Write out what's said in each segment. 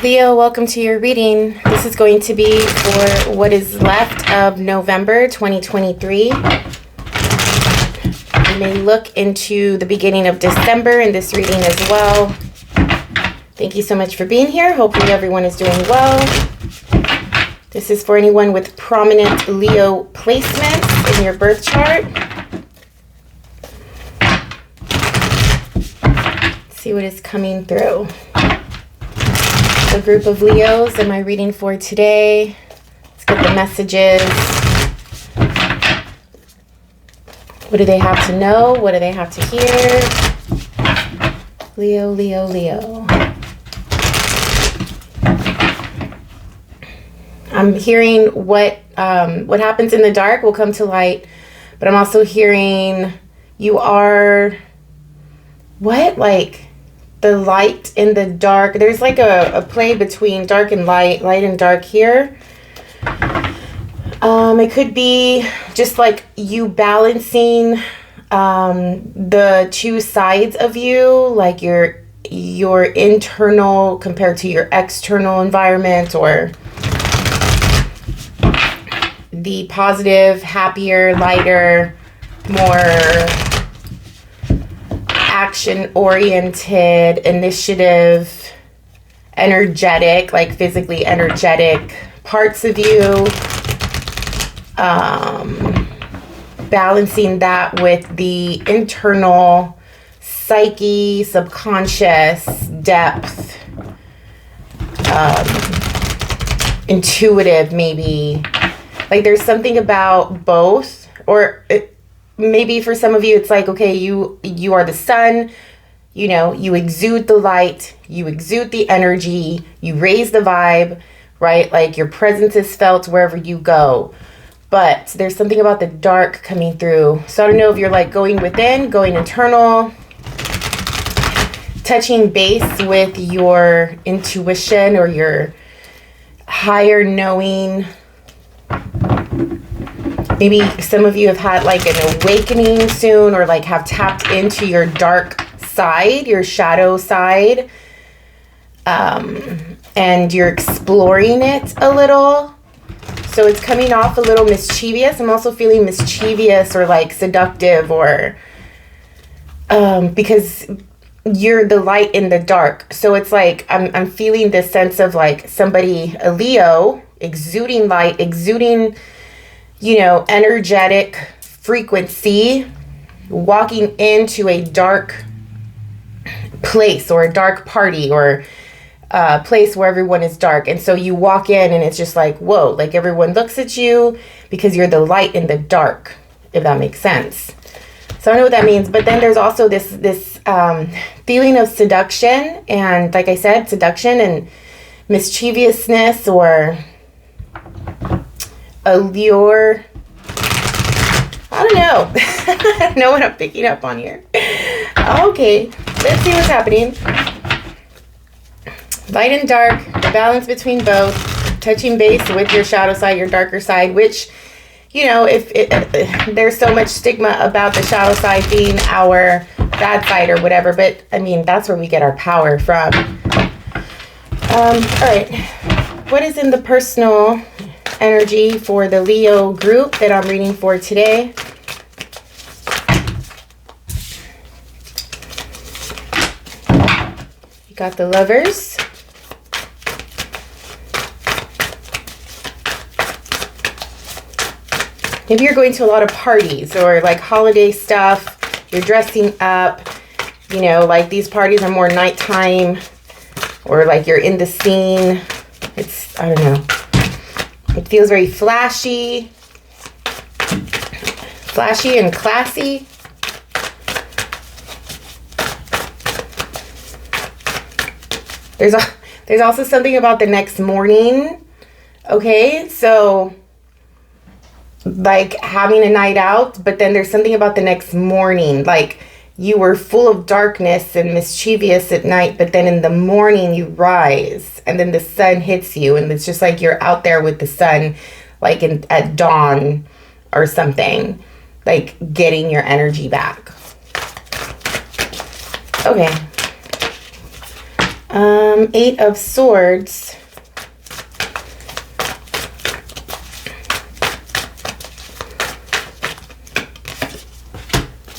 Leo, welcome to your reading. This is going to be for what is left of November 2023. You may look into the beginning of December in this reading as well. Thank you so much for being here. Hopefully everyone is doing well. This is for anyone with prominent Leo placements in your birth chart. Let's see what is coming through. A group of Leos in my reading for today. Let's get the messages. What do they have to know? What do they have to hear? Leo, Leo, Leo. I'm hearing what happens in the dark will come to light, but I'm also hearing you are what? Like the light in the dark. There's like a play between dark and light and dark here. It could be just like you balancing the two sides of you, like your internal compared to your external environment, or the positive, happier, lighter, more action-oriented, initiative, energetic, like physically energetic parts of you. Balancing that with the internal psyche, subconscious, depth, intuitive maybe. Like there's something about both, or maybe for some of you, it's like, okay, you are the sun, you exude the light, you exude the energy, you raise the vibe, right? Like your presence is felt wherever you go. But there's something about the dark coming through. So I don't know if you're like going within, going internal, touching base with your intuition or your higher knowing. Maybe some of you have had like an awakening soon, or like have tapped into your dark side, your shadow side, and you're exploring it a little. So it's coming off a little mischievous. I'm also feeling mischievous or like seductive, or because you're the light in the dark. So it's like I'm feeling this sense of like somebody, a Leo, exuding light, exuding energetic frequency, walking into a dark place or a dark party or a place where everyone is dark. And so you walk in and it's just like, whoa, like everyone looks at you because you're the light in the dark, if that makes sense. So I know what that means. But then there's also this feeling of seduction. And like I said, seduction and mischievousness or allure. I don't know. I don't know what I'm picking up on here. Okay, let's see what's happening. Light and dark, the balance between both, touching base with your shadow side, your darker side, which, if there's so much stigma about the shadow side being our bad side or whatever, but I mean, that's where we get our power from. All right, what is in the personal energy for the Leo group that I'm reading for today? You got the Lovers. Maybe you're going to a lot of parties or like holiday stuff. You're dressing up, like these parties are more nighttime, or like you're in the scene. I don't know. It feels very flashy and classy. There's also something about the next morning. Okay, so like having a night out, but then there's something about the next morning. Like you were full of darkness and mischievous at night, but then in the morning you rise and then the sun hits you, and it's just like you're out there with the sun, like at dawn or something, like getting your energy back. Okay. Eight of Swords.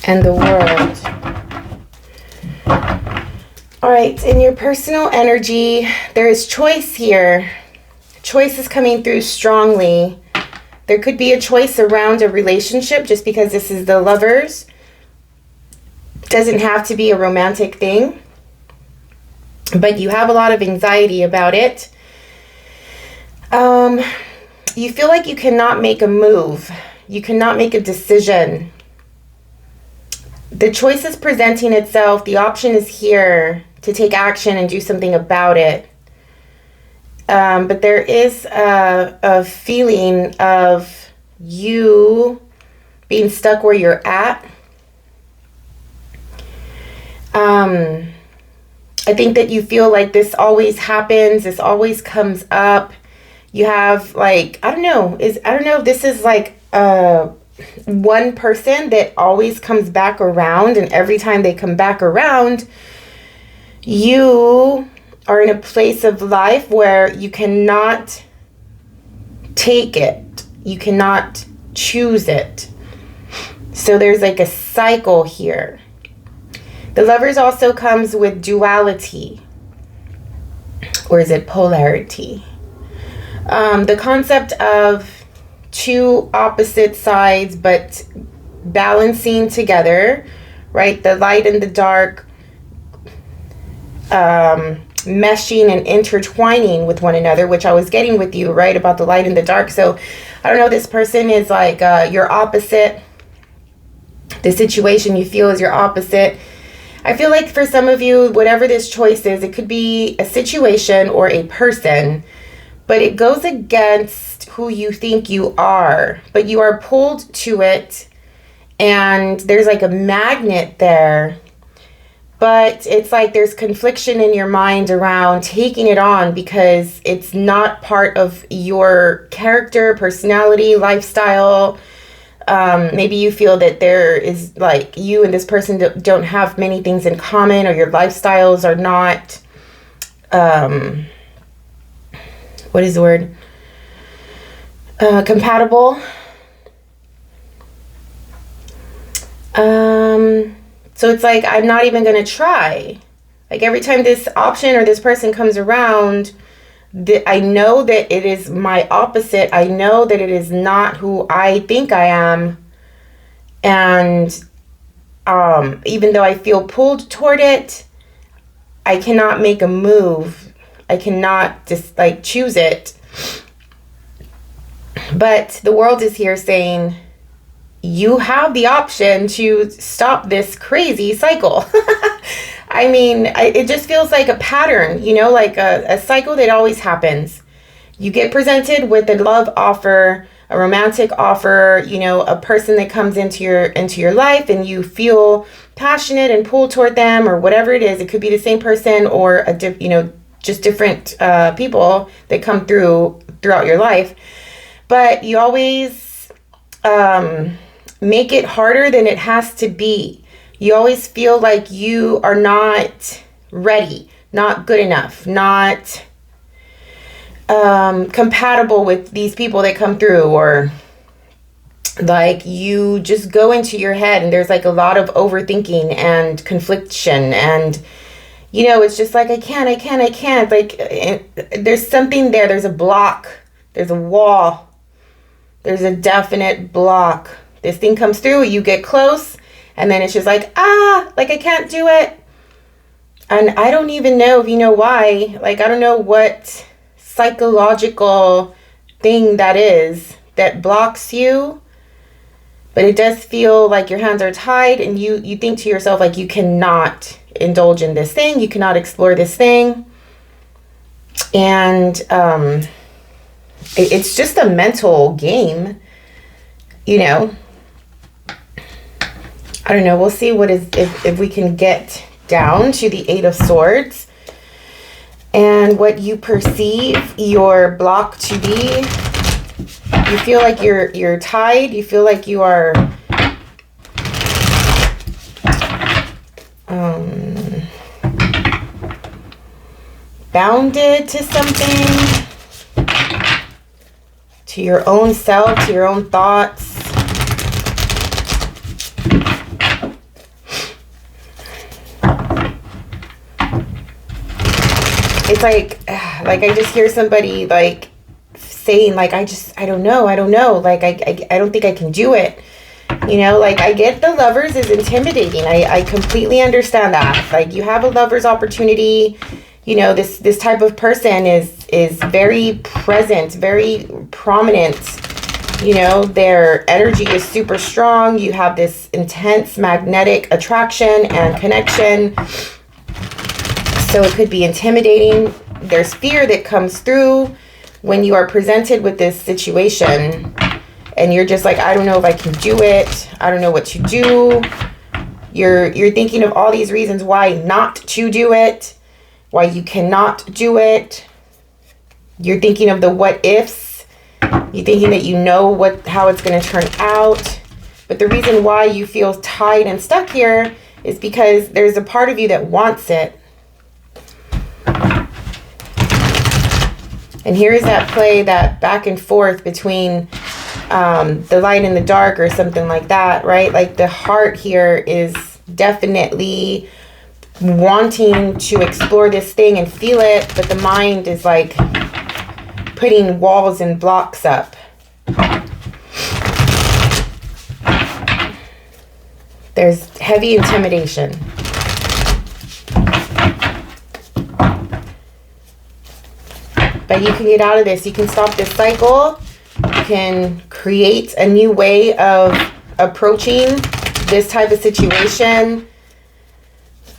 And the World. All right, in your personal energy, there is choice here. Choice is coming through strongly. There could be a choice around a relationship just because this is the Lovers. Doesn't have to be a romantic thing. But you have a lot of anxiety about it. You feel like you cannot make a move. You cannot make a decision. The choice is presenting itself. The option is here to take action and do something about it. But there is a feeling of you being stuck where you're at. I think that you feel like this always happens. This always comes up. You have like, I don't know if this is like one person that always comes back around, and every time they come back around, you are in a place of life where you cannot take it. You cannot choose it. So there's like a cycle here. The Lovers also comes with duality. Or is it polarity? The concept of two opposite sides but balancing together, right? The light and the dark meshing and intertwining with one another, which I was getting with you, right, about the light and the dark. So I don't know, this person is like your opposite. The situation you feel is your opposite. I feel like for some of you, whatever this choice is, it could be a situation or a person, but it goes against who you think you are, but you are pulled to it, and there's like a magnet there, but it's like there's confliction in your mind around taking it on because it's not part of your character, personality, lifestyle. Maybe you feel that there is like you and this person don't have many things in common, or your lifestyles are not, what is the word? Compatible. So it's like, I'm not even going to try. Like every time this option or this person comes around, I know that it is my opposite. I know that it is not who I think I am. And even though I feel pulled toward it, I cannot make a move. I cannot just like choose it. But the World is here saying, you have the option to stop this crazy cycle. I mean, it just feels like a pattern, you know, like a cycle that always happens. You get presented with a love offer, a romantic offer, you know, a person that comes into your life, and you feel passionate and pulled toward them, or whatever it is. It could be the same person or just different people that come throughout your life. But you always make it harder than it has to be. You always feel like you are not ready, not good enough, not compatible with these people that come through, or like you just go into your head and there's like a lot of overthinking and confliction, and you know, it's just like I can't, like there's something there, there's a block, there's a wall, there's a definite block. This thing comes through, you get close, and then it's just like, like I can't do it. And I don't even know if you know why. Like, I don't know what psychological thing that is that blocks you, but it does feel like your hands are tied, and you think to yourself, like, you cannot indulge in this thing, you cannot explore this thing. And it's just a mental game, you know. I don't know. We'll see if we can get down to the Eight of Swords and what you perceive your block to be. You feel like you're tied. You feel like you are bounded to something, to your own self, to your own thoughts. It's like I just hear somebody like saying like, I don't know. Like, I don't think I can do it. You know, like, I get the Lovers is intimidating. I completely understand that. Like, you have a lover's opportunity. You know, this type of person is very present, very prominent. You know, their energy is super strong. You have this intense magnetic attraction and connection. So it could be intimidating. There's fear that comes through when you are presented with this situation. And you're just like, I don't know if I can do it. I don't know what to do. You're thinking of all these reasons why not to do it, why you cannot do it. You're thinking of the what ifs. You're thinking that you know how it's going to turn out. But the reason why you feel tied and stuck here is because there's a part of you that wants it. And here is that play, that back and forth between the light and the dark or something like that, right? Like, the heart here is definitely wanting to explore this thing and feel it, but the mind is like putting walls and blocks up. There's heavy intimidation. But you can get out of this. You can stop this cycle. You can create a new way of approaching this type of situation.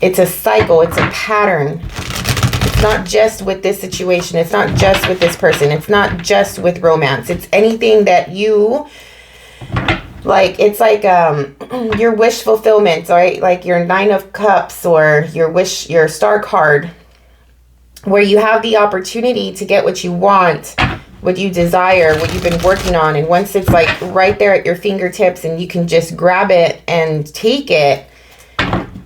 It's a cycle. It's a pattern. It's not just with this situation. It's not just with this person. It's not just with romance. It's anything that you like. It's like your wish fulfillment, right? Like your 9 of Cups or your star card, where you have the opportunity to get what you want, what you desire, what you've been working on. And once it's like right there at your fingertips and you can just grab it and take it,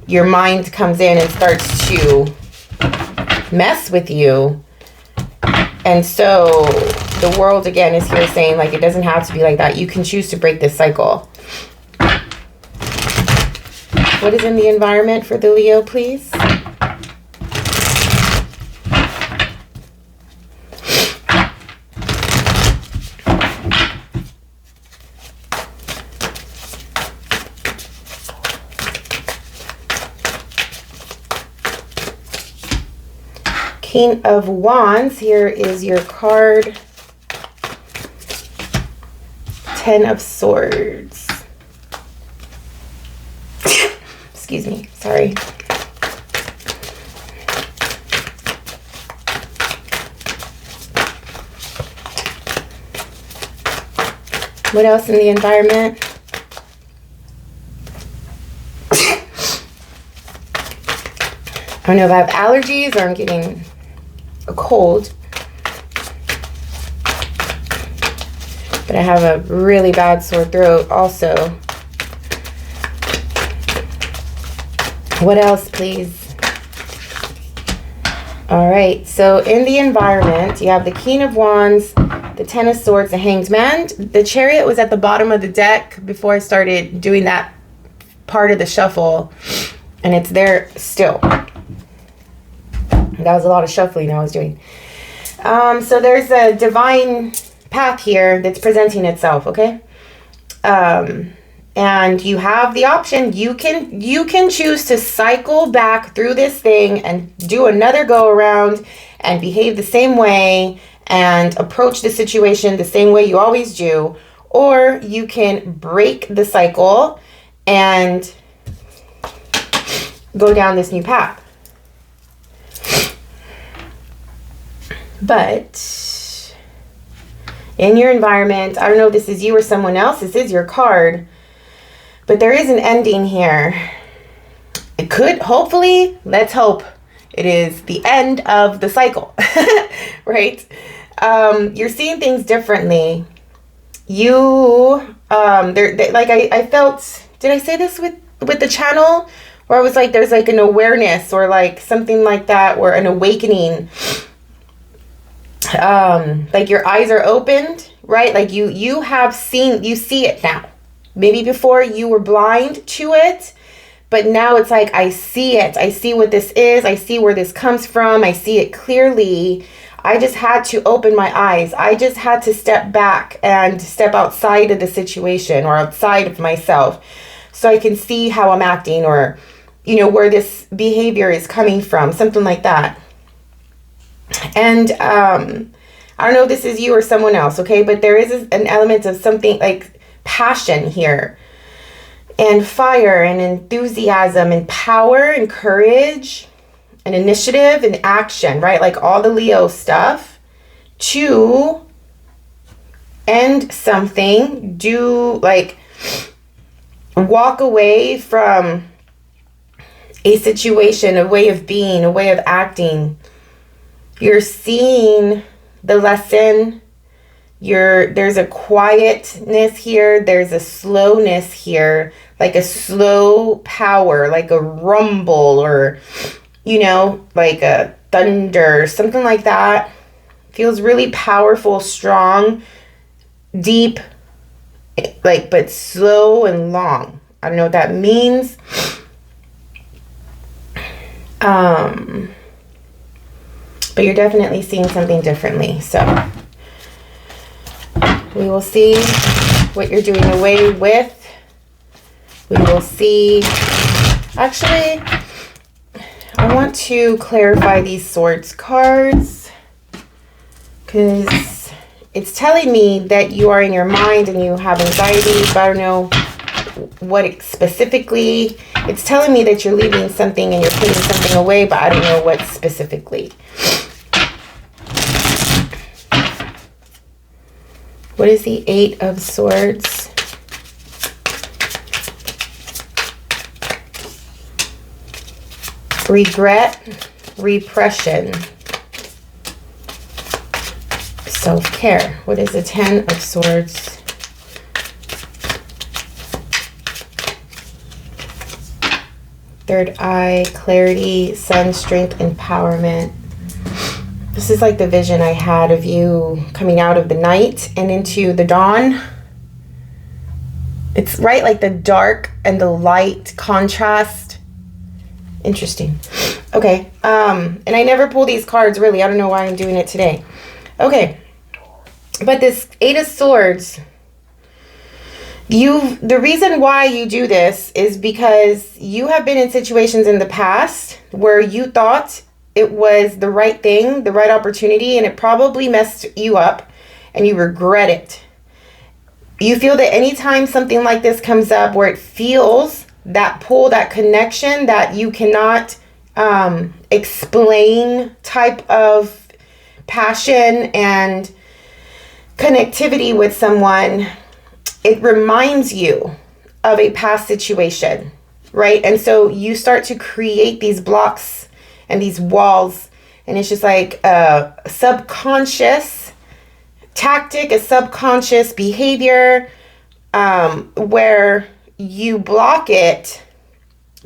your mind comes in and starts to mess with you. And so the world again is here saying like, it doesn't have to be like that. You can choose to break this cycle. What is in the environment for the Leo, please? King of Wands, here is your card. 10 of Swords. Excuse me, sorry. What else in the environment? I don't know if I have allergies or I'm getting a cold, but I have a really bad sore throat also. What else, please? All right, so in the environment, you have the King of Wands, the 10 of Swords, the Hanged Man. The Chariot was at the bottom of the deck before I started doing that part of the shuffle, and it's there still. That was a lot of shuffling I was doing. So there's a divine path here that's presenting itself, okay? And you have the option. You can choose to cycle back through this thing and do another go around and behave the same way and approach the situation the same way you always do. Or you can break the cycle and go down this new path. But in your environment, I don't know if this is you or someone else, this is your card, but there is an ending here. It could, hopefully, let's hope it is the end of the cycle, right? You're seeing things differently. You, like I felt, did I say this with the channel? Or it was like there's like an awareness or like something like that, or an awakening. Like your eyes are opened, right? Like you have seen, you see it now. Maybe before you were blind to it, but now it's like, I see it. I see what this is. I see where this comes from. I see it clearly. I just had to open my eyes. I just had to step back and step outside of the situation or outside of myself so I can see how I'm acting, or, you know, where this behavior is coming from, something like that. And I don't know if this is you or someone else, okay? But there is an element of something like passion here, and fire and enthusiasm and power and courage and initiative and action, right? Like all the Leo stuff to end something, do like walk away from a situation, a way of being, a way of acting. You're seeing the lesson. There's a quietness here. There's a slowness here, like a slow power, like a rumble, or, you know, like a thunder, something like that. Feels really powerful, strong, deep, like, but slow and long. I don't know what that means. But you're definitely seeing something differently. So we will see what you're doing away with. We will see. Actually, I want to clarify these Swords cards, because it's telling me that you are in your mind and you have anxiety, but I don't know what specifically. It's telling me that you're leaving something and you're putting something away, but I don't know what specifically. What is the Eight of Swords? Regret, repression, self-care. What is the Ten of Swords? Third eye, clarity, sun, strength, empowerment. This is like the vision I had of you coming out of the night and into the dawn. It's right, like the dark and the light contrast. Interesting. Okay. And I never pull these cards, really. I don't know why I'm doing it today. Okay. But this Eight of Swords, the reason why you do this is because you have been in situations in the past where you thought it was the right thing, the right opportunity, and it probably messed you up and you regret it. You feel that anytime something like this comes up where it feels that pull, that connection that you cannot explain type of passion and connectivity with someone, it reminds you of a past situation, right? And so you start to create these blocks and these walls, and it's just like a subconscious tactic, a subconscious behavior, where you block it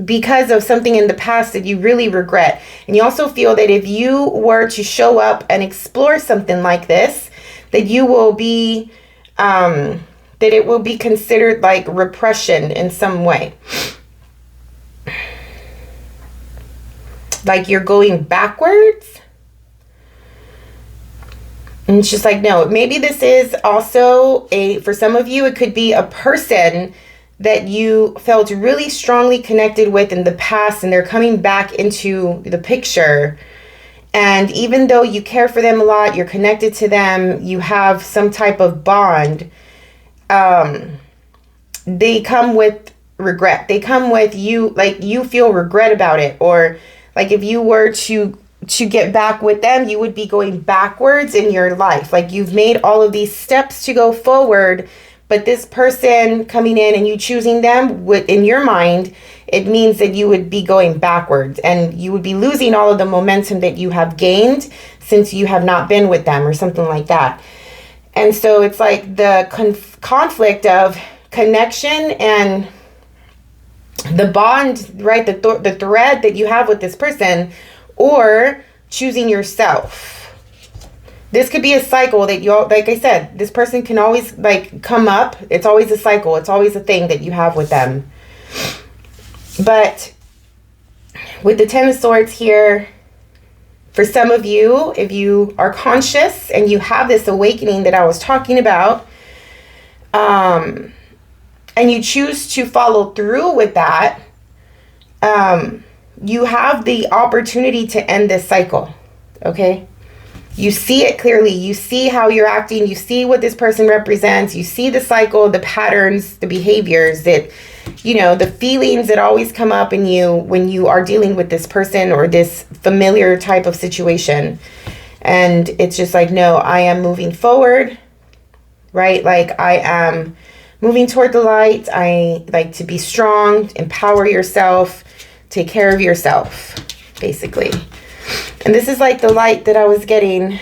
because of something in the past that you really regret. And you also feel that if you were to show up and explore something like this, that you will be, that it will be considered like repression in some way. Like you're going backwards. And it's just like, no, maybe this is also for some of you, it could be a person that you felt really strongly connected with in the past, and they're coming back into the picture. And even though you care for them a lot, you're connected to them, you have some type of bond, they come with regret. They come with you, like you feel regret about it. Or like if you were to get back with them, you would be going backwards in your life. Like you've made all of these steps to go forward, but this person coming in and you choosing them, would, in your mind, it means that you would be going backwards and you would be losing all of the momentum that you have gained since you have not been with them or something like that. And so it's like the conflict of connection and the bond, right? The thread that you have with this person, or choosing yourself. This could be a cycle that you all, like I said, this person can always like come up. It's always a cycle. It's always a thing that you have with them. But with the Ten of Swords here, for some of you, if you are conscious and you have this awakening that I was talking about, and you choose to follow through with that, you have the opportunity to end this cycle, okay? You see it clearly. You see how you're acting. You see what this person represents. You see the cycle, the patterns, the behaviors that, you know, the feelings that always come up in you when you are dealing with this person or this familiar type of situation. And it's just like, no, I am moving forward, right? Like I am moving toward the light. I like to be strong, empower yourself, take care of yourself, basically. And this is like the light that I was getting,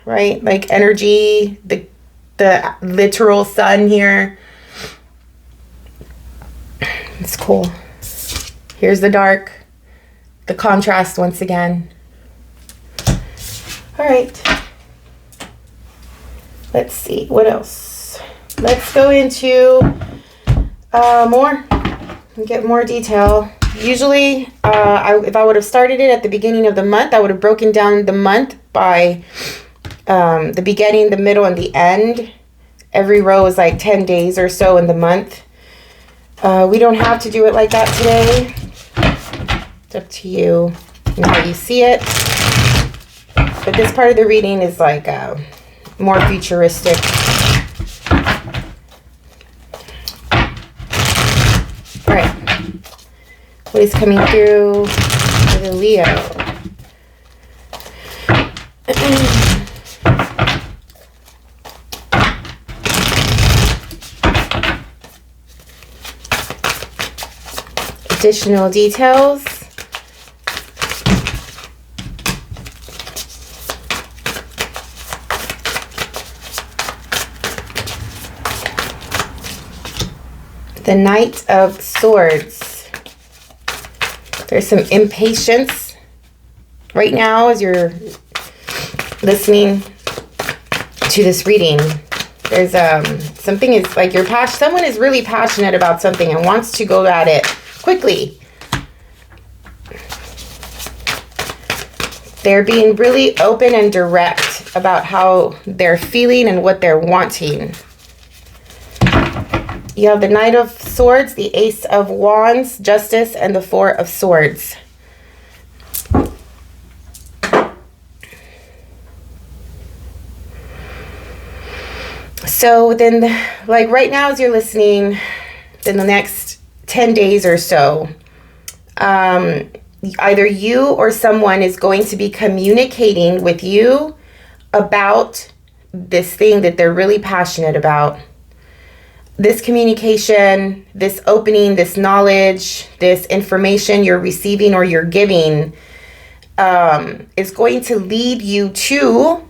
right? Like energy, the literal sun here. It's cool. Here's the dark, the contrast once again. All right. Let's see, what else? Let's go into more and get more detail. Usually, if I would have started it at the beginning of the month, I would have broken down the month by the beginning, the middle, and the end. Every row is like 10 days or so in the month. We don't have to do it like that today. It's up to you and how you see it. But this part of the reading is like more futuristic. All right. What is coming through for the Leo? Additional details. The Knight of Swords. There's some impatience right now as you're listening to this reading. There's something is like someone is really passionate about something and wants to go at it quickly. They're being really open and direct about how they're feeling and what they're wanting. You have the Knight of Swords, the Ace of Wands, Justice, and the Four of Swords. So then, like right now as you're listening, in the next 10 days or so, either you or someone is going to be communicating with you about this thing that they're really passionate about. This communication, this opening, this knowledge, this information you're receiving or you're giving is going to lead you to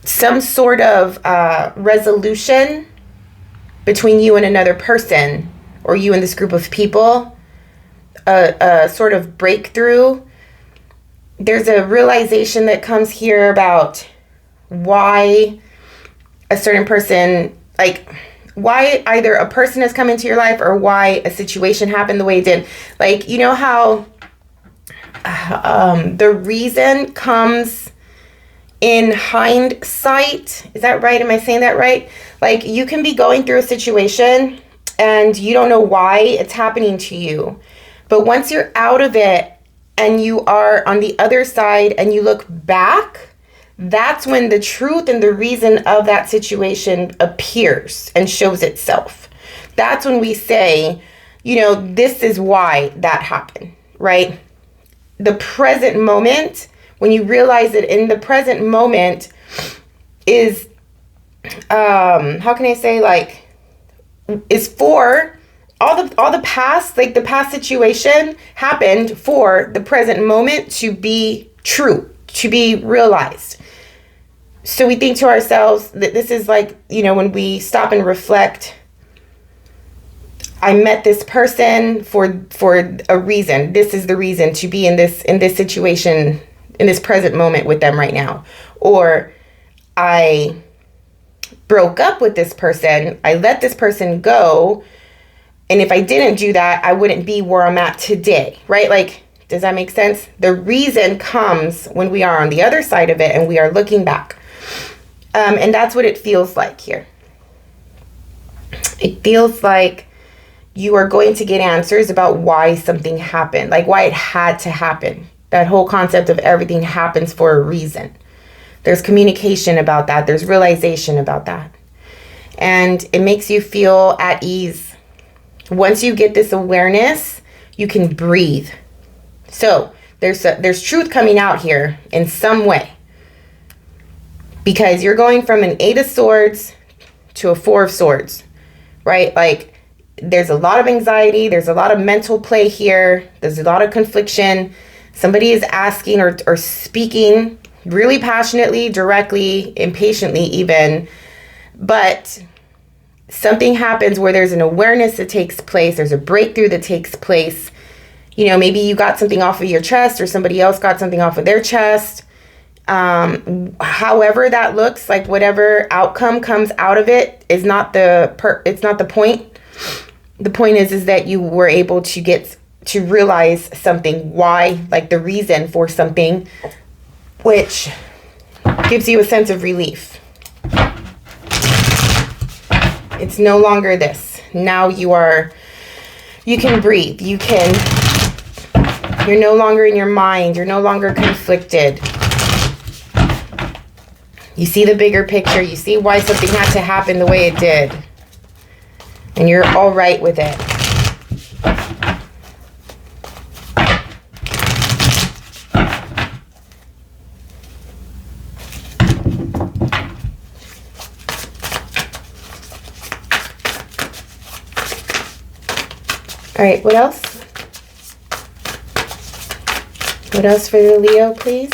some sort of resolution between you and another person, or you and this group of people, a sort of breakthrough. There's a realization that comes here about why a certain person, like why either a person has come into your life or why a situation happened the way it did. Like, you know how the reason comes in hindsight. Is that right? Am I saying that right? Like you can be going through a situation and you don't know why it's happening to you. But once you're out of it and you are on the other side and you look back, that's when the truth and the reason of that situation appears and shows itself. That's when we say, you know, this is why that happened, right? The present moment, when you realize that in the present moment is, how can I say, like, is for all the past, like the past situation happened for the present moment to be true, to be realized. So we think to ourselves that this is like, you know, when we stop and reflect, I met this person for a reason. This is the reason to be in this situation, in this present moment with them right now. Or I broke up with this person. I let this person go. And if I didn't do that, I wouldn't be where I'm at today, right? Like, does that make sense? The reason comes when we are on the other side of it and we are looking back. And that's what it feels like here. It feels like you are going to get answers about why something happened, like why it had to happen. That whole concept of everything happens for a reason. There's communication about that. There's realization about that. And it makes you feel at ease. Once you get this awareness, you can breathe. So there's truth coming out here in some way. Because you're going from an 8 of Swords to a 4 of Swords, right? Like, there's a lot of anxiety. There's a lot of mental play here. There's a lot of confliction. Somebody is asking or speaking really passionately, directly, impatiently even. But something happens where there's an awareness that takes place. There's a breakthrough that takes place. You know, maybe you got something off of your chest or somebody else got something off of their chest. However that looks, like whatever outcome comes out of it is not it's not the point. The point is that you were able to get to realize something, why, like the reason for something, which gives you a sense of relief. It's no longer this. Now you can breathe. You're no longer in your mind. You're no longer conflicted. You see the bigger picture. You see why something had to happen the way it did. And you're all right with it. All right, what else? What else for the Leo, please?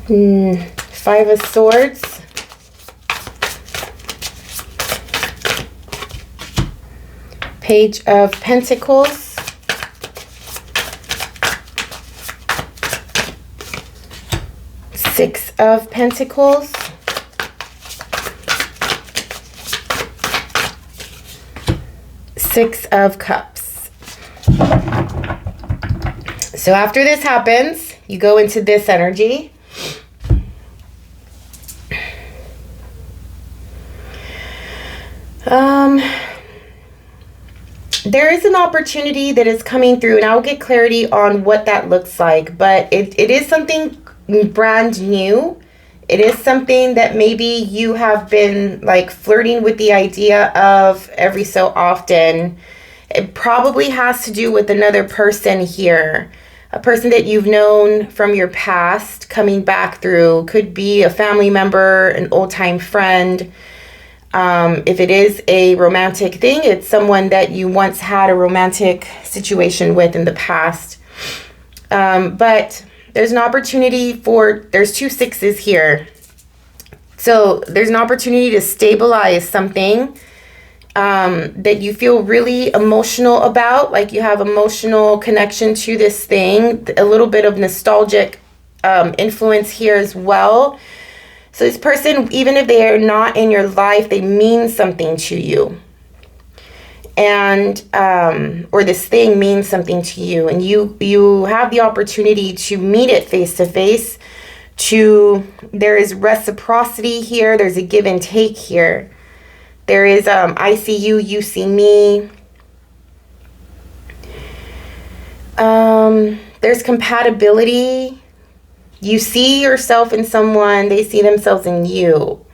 5 of Swords. Page of Pentacles. Six of Pentacles. Six of Cups. So after this happens, you go into this energy. There is an opportunity that is coming through, and I'll get clarity on what that looks like, but it is something brand new. It is something that maybe you have been like flirting with the idea of every so often. It probably has to do with another person here, a person that you've known from your past coming back through. Could be a family member, an old-time friend. If it is a romantic thing, it's someone that you once had a romantic situation with in the past. But there's an opportunity there's 2 6s here. So there's an opportunity to stabilize something that you feel really emotional about, like you have emotional connection to this thing, a little bit of nostalgic influence here as well. So this person, even if they are not in your life, they mean something to you. And, or this thing means something to you. And you have the opportunity to meet it face to face. There is reciprocity here. There's a give and take here. There is, I see you, you see me. There's compatibility. You see yourself in someone, they see themselves in you.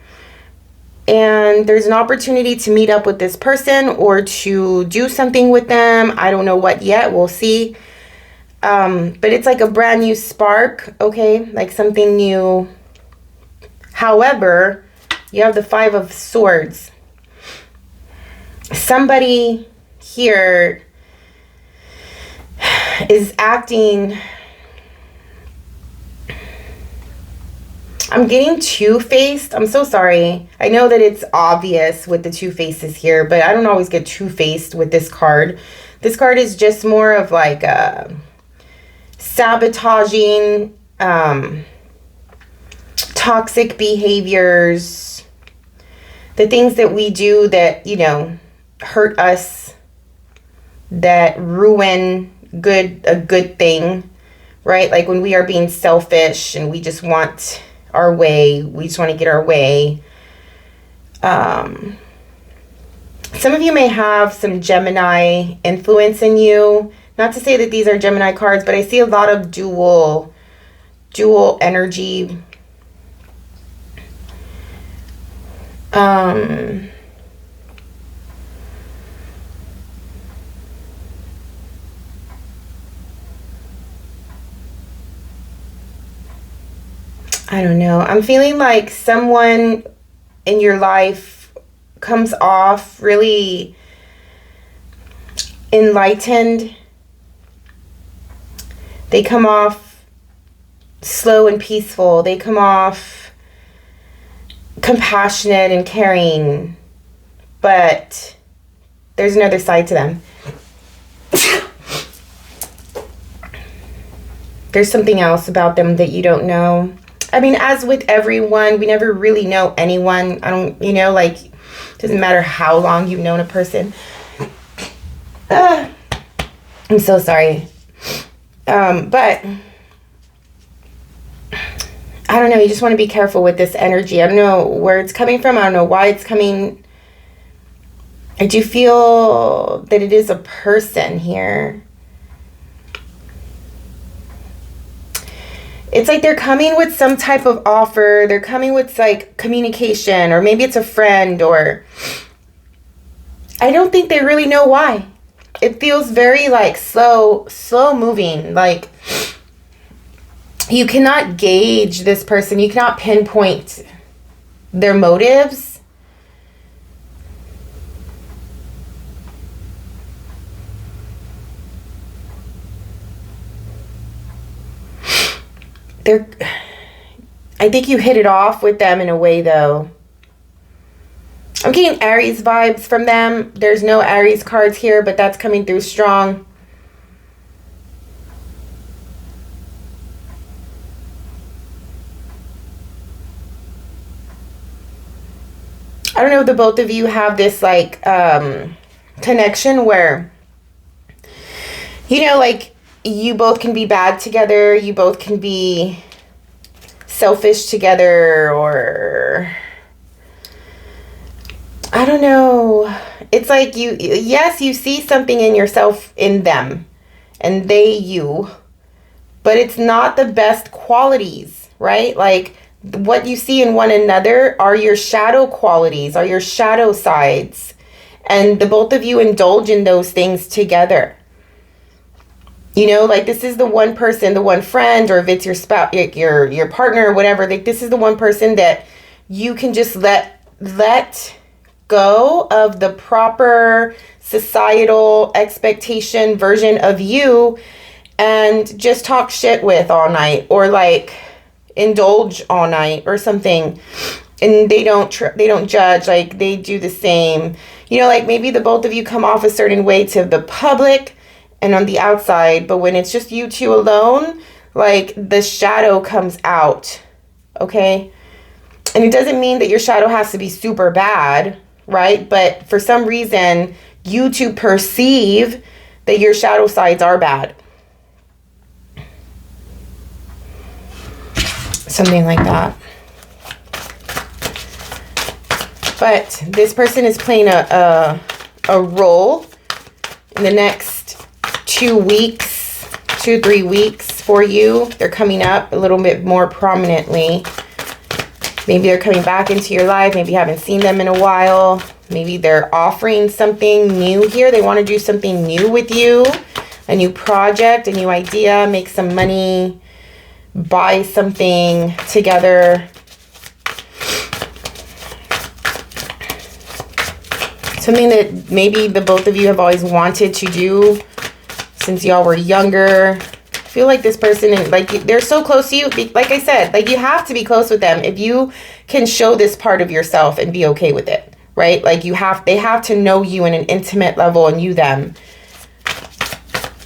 And there's an opportunity to meet up with this person or to do something with them. I don't know what yet, we'll see. But it's like a brand new spark, okay? Like something new. However, you have the 5 of Swords. Somebody here is acting I'm getting two-faced. I'm so sorry. I know that it's obvious with the two faces here, but I don't always get two-faced with this card. This card is just more of like sabotaging, toxic behaviors, the things that we do that, you know, hurt us, that ruin a good thing, right? Like when we are being selfish and we just want our way, we just want to get our way. Some of you may have some Gemini influence in you. Not to say that these are Gemini cards, but I see a lot of dual energy. I don't know. I'm feeling like someone in your life comes off really enlightened. They come off slow and peaceful. They come off compassionate and caring. But there's another side to them. There's something else about them that you don't know. I mean, as with everyone, we never really know anyone. I don't, you know, like, it doesn't matter how long you've known a person. I'm so sorry. But I don't know. You just want to be careful with this energy. I don't know where it's coming from. I don't know why it's coming. I do feel that it is a person here. It's like they're coming with some type of offer. They're coming with like communication, or maybe it's a friend, or I don't think they really know why. It feels very like slow moving. Like you cannot gauge this person. You cannot pinpoint their motives. I think you hit it off with them in a way, though. I'm getting Aries vibes from them. There's no Aries cards here, but that's coming through strong. I don't know if the both of you have this like connection where, you know, like you both can be bad together. You both can be selfish together, or I don't know. It's like yes, you see something in yourself in them and they you, but it's not the best qualities, right? Like what you see in one another are your shadow qualities, are your shadow sides. And the both of you indulge in those things together. You know, like this is the one person, the one friend, or if it's your spouse, your partner, or whatever, like this is the one person that you can just let go of the proper societal expectation version of you and just talk shit with all night, or like indulge all night or something. And they don't judge, like they do the same. You know, like maybe the both of you come off a certain way to the public and on the outside, but when it's just you two alone, like the shadow comes out, okay? And it doesn't mean that your shadow has to be super bad, right? But for some reason, you two perceive that your shadow sides are bad. Something like that. But this person is playing a role in the next 2 weeks, 3 weeks for you. They're coming up a little bit more prominently. Maybe they're coming back into your life. Maybe you haven't seen them in a while. Maybe they're offering something new here. They want to do something new with you. A new project, a new idea, make some money, buy something together. Something that maybe the both of you have always wanted to do since y'all were younger. I feel like this person, like they're so close to you. Like I said, like you have to be close with them if you can show this part of yourself and be okay with it, right? Like they have to know you in an intimate level, and you them,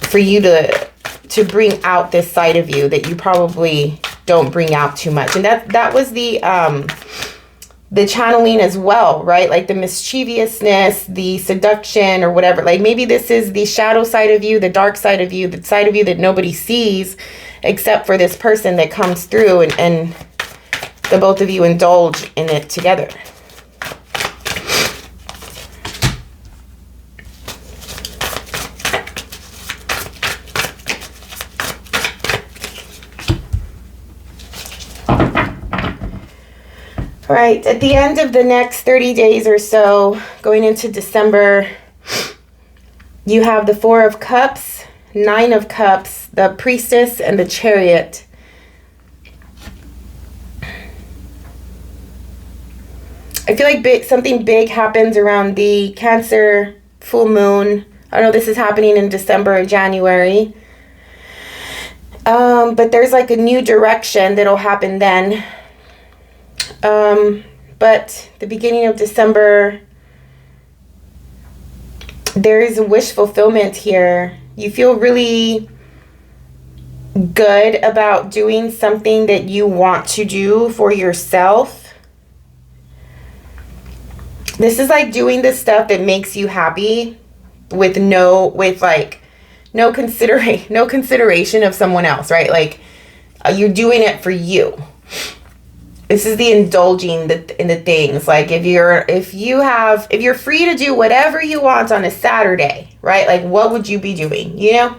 for you to bring out this side of you that you probably don't bring out too much. And that was the channeling as well, right? Like the mischievousness, the seduction or whatever. Like maybe this is the shadow side of you, the dark side of you, the side of you that nobody sees except for this person that comes through, and the both of you indulge in it together. All right, at the end of the next 30 days or so, going into December, you have the Four of Cups, Nine of Cups, the Priestess, and the Chariot. I feel like something big happens around the Cancer full moon. I know this is happening in December and January. But there's like a new direction that'll happen then. But the beginning of December, there is a wish fulfillment here. You feel really good about doing something that you want to do for yourself. This is like doing the stuff that makes you happy with no consideration of someone else, right? Like you're doing it for you. This is the indulging in the things. Like if you're free to do whatever you want on a Saturday, right? Like what would you be doing? You know,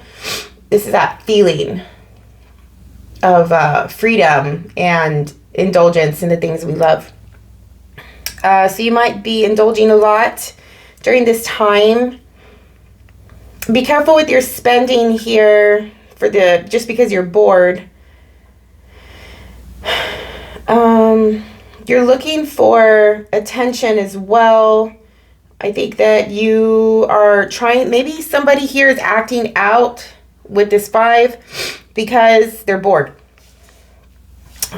this is that feeling of freedom and indulgence in the things we love. So you might be indulging a lot during this time. Be careful with your spending here just because you're bored. You're looking for attention as well. I think that you are trying, maybe somebody here is acting out with this 5 because they're bored.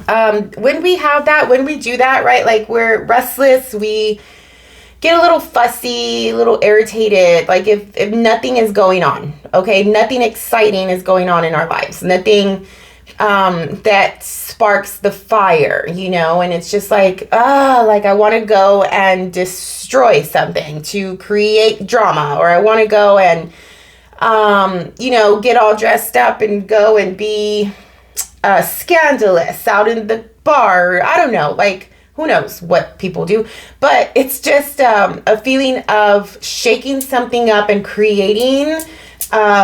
When we do that, right, like we're restless, we get a little fussy, a little irritated, like if nothing is going on, okay, nothing exciting is going on in our lives, nothing that sparks the fire, you know, and it's just like I want to go and destroy something to create drama, or I want to go and get all dressed up and go and be scandalous out in the bar. I don't know, like who knows what people do, but it's just a feeling of shaking something up and creating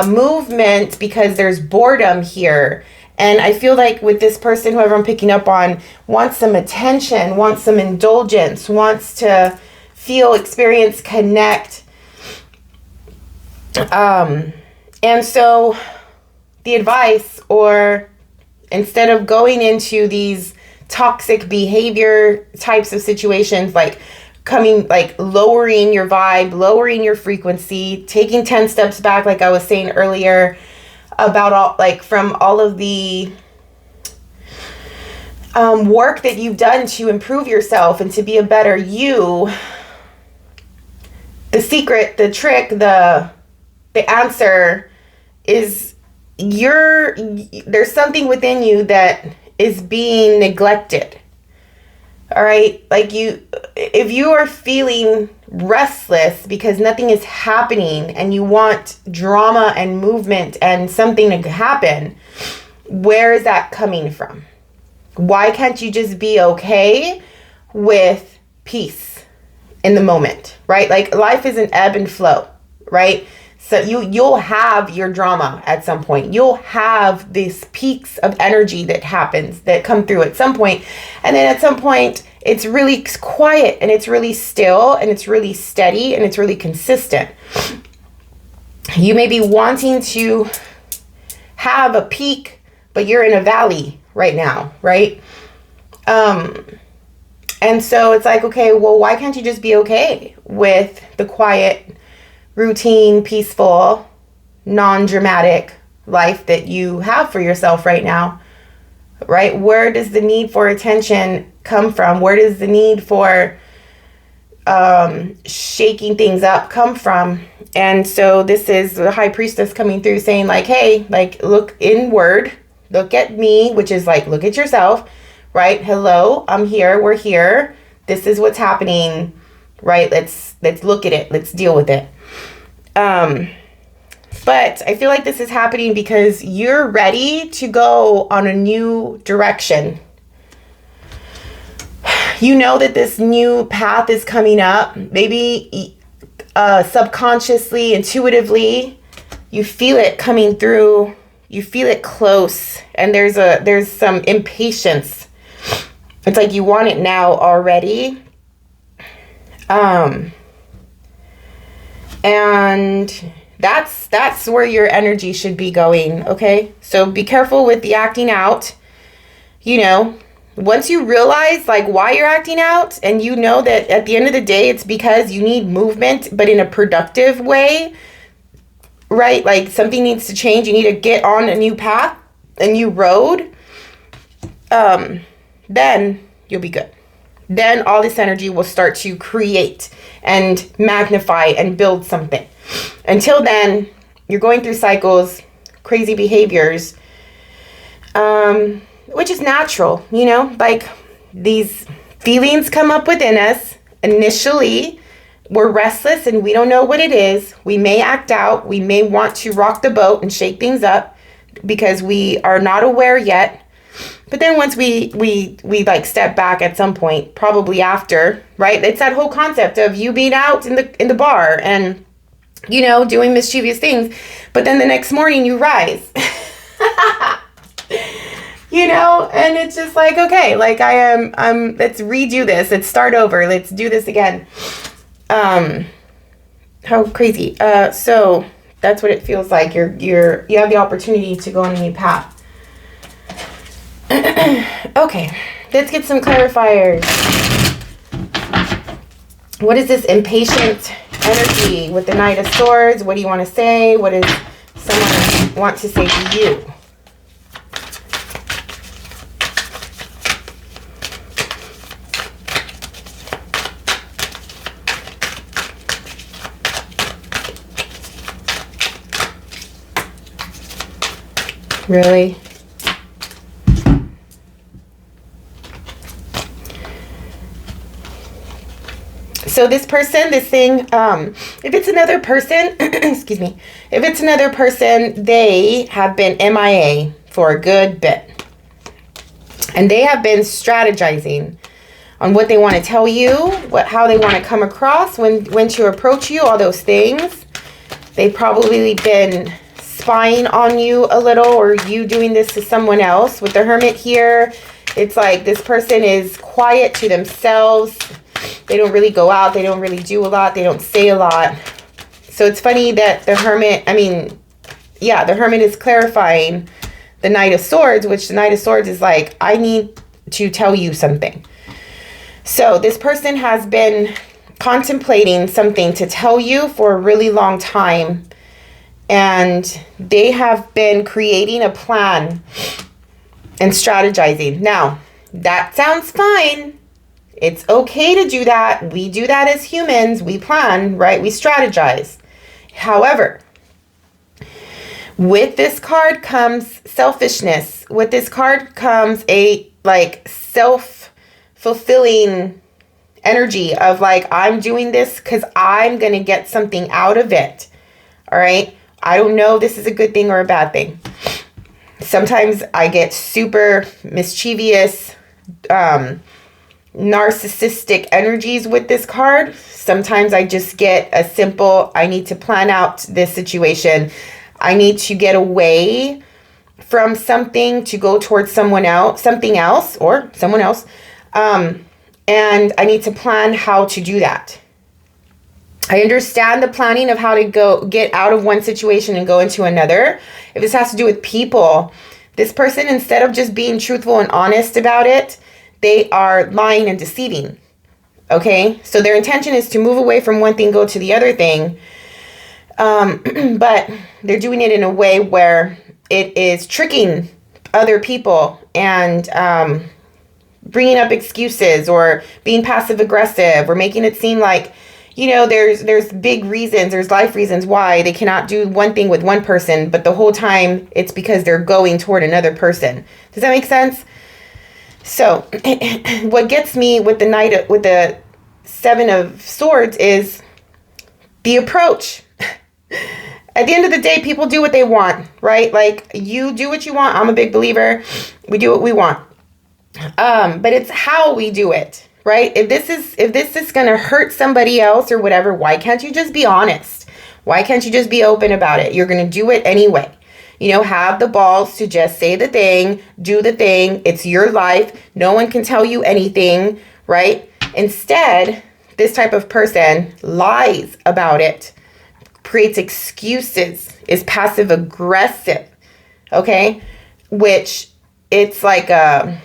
movement because there's boredom here. And I feel like with this person, whoever I'm picking up on, wants some attention, wants some indulgence, wants to feel, experience, connect. And so the advice, or instead of going into these toxic behavior types of situations, like lowering your vibe, lowering your frequency, taking 10 steps back, like I was saying earlier, about from all of the work that you've done to improve yourself and to be a better you. The secret, the trick, the answer is there's something within you that is being neglected. All right, like if you are feeling restless because nothing is happening and you want drama and movement and something to happen, where is that coming from? Why can't you just be okay with peace in the moment, right? Like life is an ebb and flow, right? So you'll have your drama at some point. You'll have these peaks of energy that come through at some point. And then at some point, it's really quiet and it's really still and it's really steady and it's really consistent. You may be wanting to have a peak, but you're in a valley right now, right? And so it's like, okay, well, why can't you just be okay with the quiet, routine, peaceful, non-dramatic life that you have for yourself right now, right? Where does the need for attention come from? Where does the need for shaking things up come from? And so this is the high priestess coming through saying like, hey, like, look inward, look at me, which is like, look at yourself, right? Hello, I'm here, we're here, this is what's happening, right? Let's look at it, let's deal with it. But I feel like this is happening because you're ready to go on a new direction. You know that this new path is coming up. Maybe subconsciously, intuitively, you feel it coming through. You feel it close, and there's some impatience. It's like you want it now already. And that's where your energy should be going, okay? So be careful with the acting out. You know, once you realize like why you're acting out, and you know that at the end of the day it's because you need movement, but in a productive way, right? Like something needs to change. You need to get on a new path, a new road. Then you'll be good. Then all this energy will start to create and magnify and build something. Until then, you're going through cycles, crazy behaviors, which is natural, you know, like these feelings come up within us. Initially, we're restless and we don't know what it is. We may act out. We may want to rock the boat and shake things up because we are not aware yet. But then once we like step back at some point, probably after, right? It's that whole concept of you being out in the bar and, you know, doing mischievous things. But then the next morning you rise, you know, and it's just like, okay, like let's redo this. Let's start over. Let's do this again. How crazy. So that's what it feels like. You have the opportunity to go on a new path. Okay, let's get some clarifiers. What is this impatient energy with the Knight of Swords? What do you want to say? What does someone want to say to you? Really? So this person, this thing, if it's another person, excuse me, if it's another person, they have been MIA for a good bit. And they have been strategizing on what they want to tell you, how they want to come across, when to approach you, all those things. They've probably been spying on you a little, or you doing this to someone else. With the Hermit here, it's like this person is quiet to themselves. They don't really go out. They don't really do a lot. They don't say a lot. So it's funny that the Hermit, the Hermit is clarifying the Knight of Swords, which the Knight of Swords is like, I need to tell you something. So this person has been contemplating something to tell you for a really long time. And they have been creating a plan and strategizing. Now, that sounds fine. It's okay to do that. We do that as humans. We plan, right? We strategize. However, with this card comes selfishness. With this card comes a like self-fulfilling energy of like, I'm doing this because I'm going to get something out of it. All right. I don't know if this is a good thing or a bad thing. Sometimes I get super mischievous, narcissistic energies with this card. Sometimes I just get a simple, I need to plan out this situation. I need to get away from something to go towards something else. And I need to plan how to do that. I understand the planning of how to get out of one situation and go into another. If this has to do with people, this person, instead of just being truthful and honest about it, they are lying and deceiving. Okay? So their intention is to move away from one thing, go to the other thing. But they're doing it in a way where it is tricking other people and bringing up excuses or being passive aggressive or making it seem like, you know, there's big reasons, there's life reasons why they cannot do one thing with one person, but the whole time it's because they're going toward another person. Does that make sense? So what gets me with the Seven of Swords is the approach. At the end of the day, people do what they want, right? Like, you do what you want. I'm a big believer. We do what we want. But it's how we do it, right? If this is going to hurt somebody else or whatever, why can't you just be honest? Why can't you just be open about it? You're going to do it anyway. You know, have the balls to just say the thing, do the thing. It's your life. No one can tell you anything, right? Instead, this type of person lies about it, creates excuses, is passive aggressive, okay? Which it's like a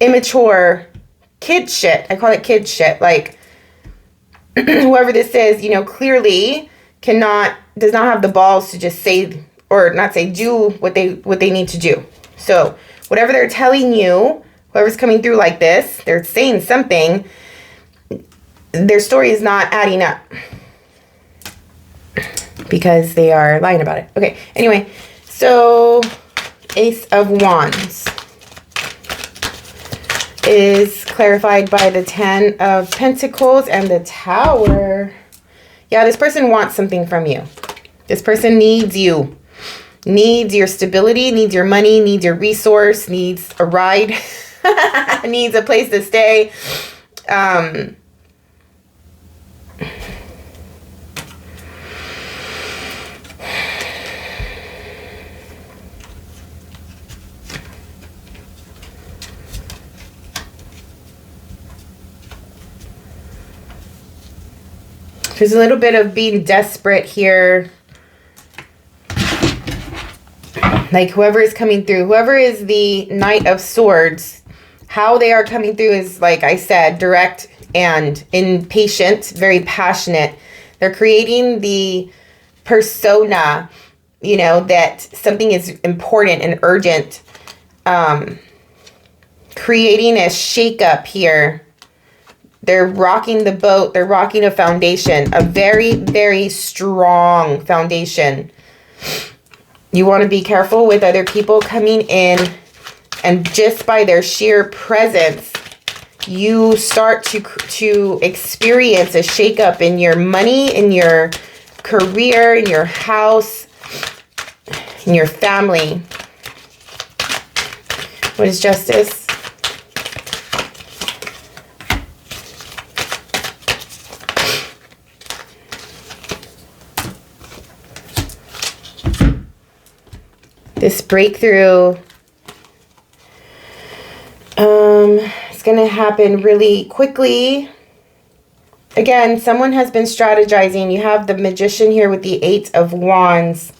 immature kid shit. I call it kid shit. Like, whoever this is, you know, clearly does not have the balls to just say, or not say, do what they need to do. So whatever they're telling you, whoever's coming through like this, they're saying something, their story is not adding up because they are lying about it. Okay, anyway, so Ace of Wands is clarified by the Ten of Pentacles and the Tower. Yeah, this person wants something from you. This person needs you. Needs your stability, needs your money, needs your resource, needs a ride, needs a place to stay. There's a little bit of being desperate here. Like, whoever is coming through, whoever is the Knight of Swords, how they are coming through is, like I said, direct and impatient, very passionate. They're creating the persona, you know, that something is important and urgent. Creating a shakeup here. They're rocking the boat. They're rocking a foundation, a very, very strong foundation. You want to be careful with other people coming in, and just by their sheer presence, you start to experience a shakeup in your money, in your career, in your house, in your family. What is Justice? This breakthrough, it's going to happen really quickly. Again, someone has been strategizing. You have the Magician here with the Eight of Wands.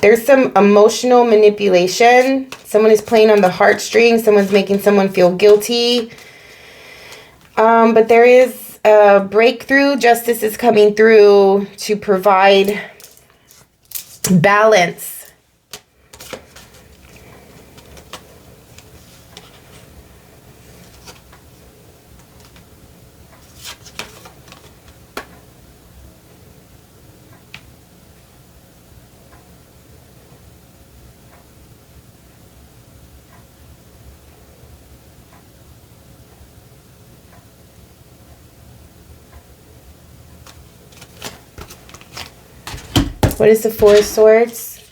There's some emotional manipulation. Someone is playing on the heartstrings. Someone's making someone feel guilty. But there is a breakthrough. Justice is coming through to provide balance. What is the Four of Swords?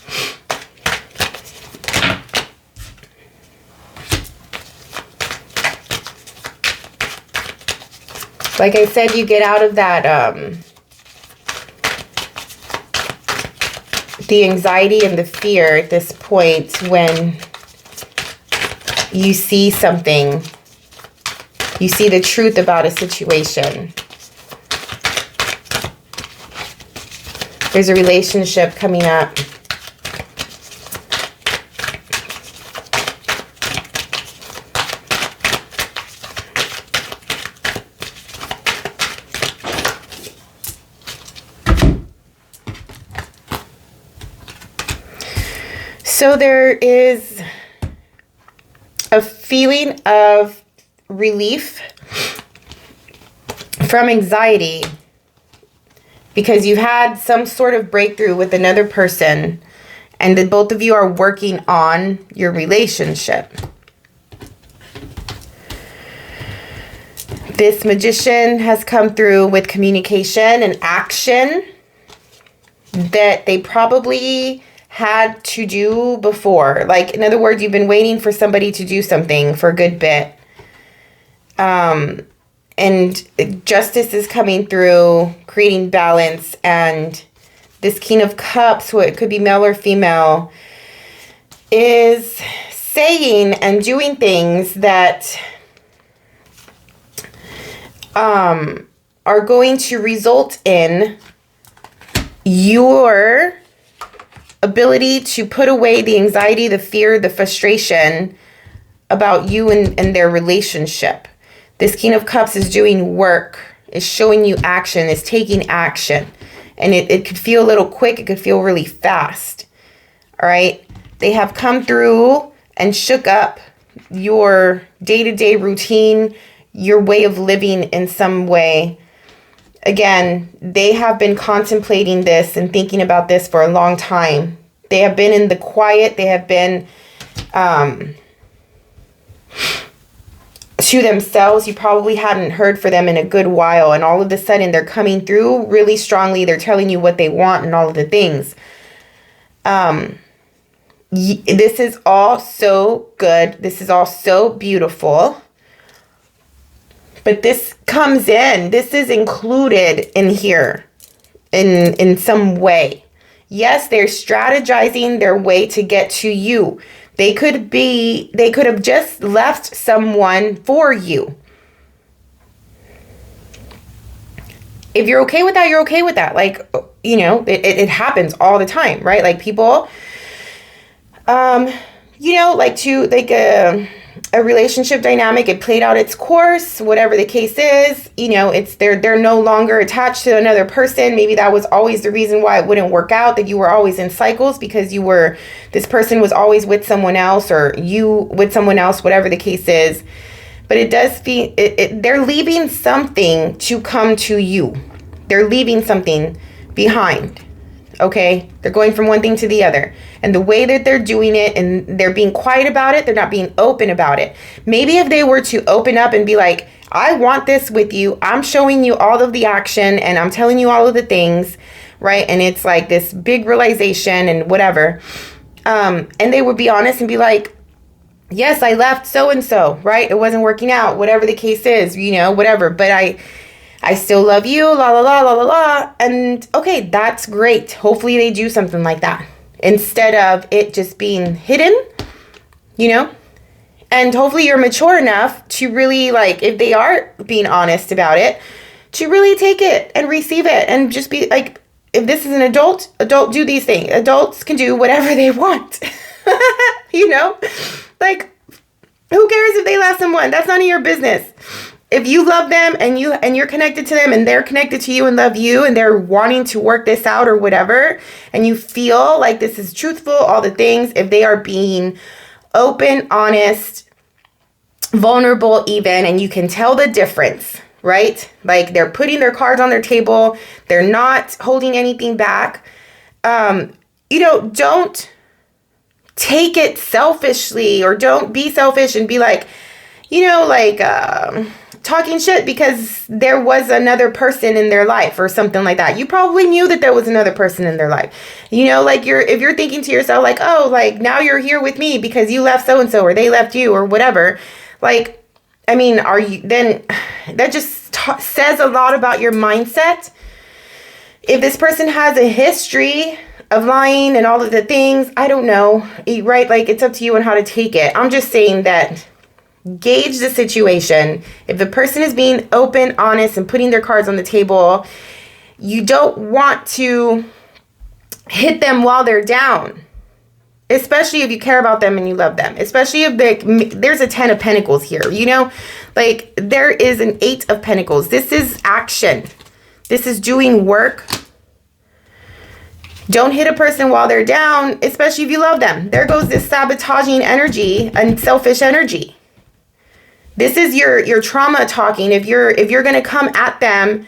Like I said, you get out of that, the anxiety and the fear at this point when you see something, you see the truth about a situation. There's a relationship coming up. So there is a feeling of relief from anxiety because you've had some sort of breakthrough with another person and that both of you are working on your relationship. This Magician has come through with communication and action that they probably had to do before. Like, in other words, you've been waiting for somebody to do something for a good bit. And justice is coming through, creating balance. And this King of Cups, so it could be male or female, is saying and doing things that are going to result in your ability to put away the anxiety, the fear, the frustration about you and their relationship. This King of Cups is doing work, is showing you action, is taking action. And it could feel a little quick. It could feel really fast. All right. They have come through and shook up your day-to-day routine, your way of living in some way. Again, they have been contemplating this and thinking about this for a long time. They have been in the quiet. They have been to themselves. You probably hadn't heard from them in a good while. And all of a sudden, they're coming through really strongly. They're telling you what they want and all of the things. This is all so good. This is all so beautiful. But this comes in. This is included in here in some way. Yes, they're strategizing their way to get to you. They could have just left someone for you. If you're okay with that, you're okay with that. Like, you know, it happens all the time, right? Like people, you know, like a relationship dynamic, it played out its course, whatever the case is, you know, they're no longer attached to another person. Maybe that was always the reason why it wouldn't work out, that you were always in cycles because this person was always with someone else or you with someone else, whatever the case is. But it does feel, they're leaving something to come to you. They're leaving something behind. Okay, they're going from one thing to the other. And the way that they're doing it, and they're being quiet about it, they're not being open about it. Maybe if they were to open up and be like, I want this with you, I'm showing you all of the action and I'm telling you all of the things, right? And it's like this big realization and whatever. And they would be honest and be like, yes, I left so-and-so, right? It wasn't working out, whatever the case is, you know, whatever. But I still love you, la, la, la, la, la, la. And okay, that's great. Hopefully they do something like that instead of it just being hidden, you know? And hopefully you're mature enough to really, like, if they are being honest about it, to really take it and receive it and just be like, if this is an adult do these things. Adults can do whatever they want, you know? Like, who cares if they left someone? That's none of your business. If you love them and you're connected to them and they're connected to you and love you and they're wanting to work this out or whatever, and you feel like this is truthful, all the things, if they are being open, honest, vulnerable even, and you can tell the difference, right? Like they're putting their cards on their table. They're not holding anything back. You know, don't take it selfishly or don't be selfish and be like, you know, like, talking shit because there was another person in their life or something like that. You probably knew that there was another person in their life. You know, like if you're thinking to yourself like, oh, like now you're here with me because you left so-and-so or they left you or whatever. Like, I mean, then that just says a lot about your mindset. If this person has a history of lying and all of the things, I don't know, right? Like it's up to you on how to take it. I'm just saying that gauge the situation. If the person is being open, honest, and putting their cards on the table, you don't want to hit them while they're down, especially if you care about them and you love them, especially if there's a 10 of Pentacles here, you know, like there is an 8 of Pentacles. This is action. This is doing work. Don't hit a person while they're down, especially if you love them. There goes this sabotaging energy and selfish energy. This is your trauma talking. If you're going to come at them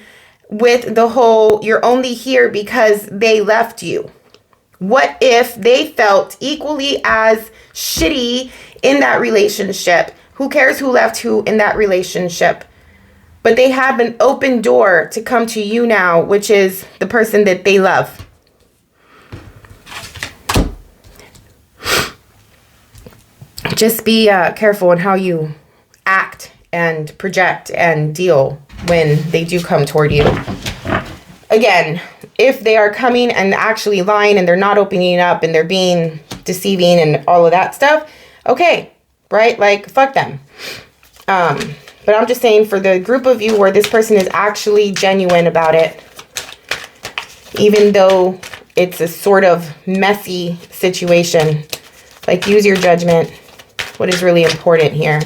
with the whole, you're only here because they left you. What if they felt equally as shitty in that relationship? Who cares who left who in that relationship? But they have an open door to come to you now, which is the person that they love. Just be careful in how you act and project and deal when they do come toward you. Again, if they are coming and actually lying and they're not opening up and they're being deceiving and all of that stuff, okay, right? Like, fuck them. But I'm just saying, for the group of you where this person is actually genuine about it, even though it's a sort of messy situation, like, use your judgment. What is really important here?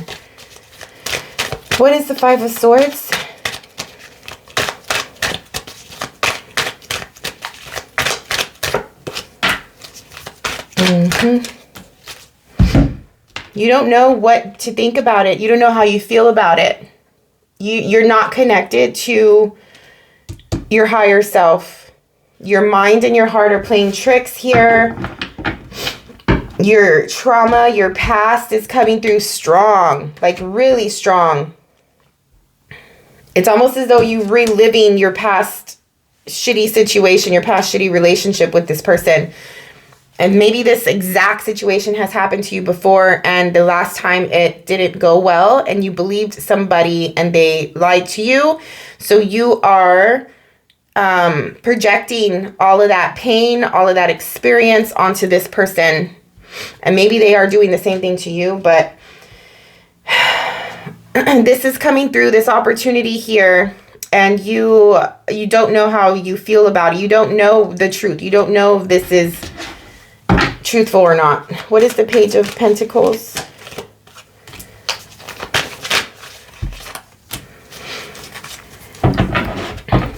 What is the Five of Swords? You don't know what to think about it. You don't know how you feel about it. You're not connected to your higher self. Your mind and your heart are playing tricks here. Your trauma, your past is coming through strong, like really strong. It's almost as though you're reliving your past shitty situation, your past shitty relationship with this person. And maybe this exact situation has happened to you before, and the last time it didn't go well and you believed somebody and they lied to you. So you are projecting all of that pain, all of that experience onto this person. And maybe they are doing the same thing to you, but this is coming through, this opportunity here, and you don't know how you feel about it. You don't know the truth. You don't know if this is truthful or not. What is the Page of Pentacles?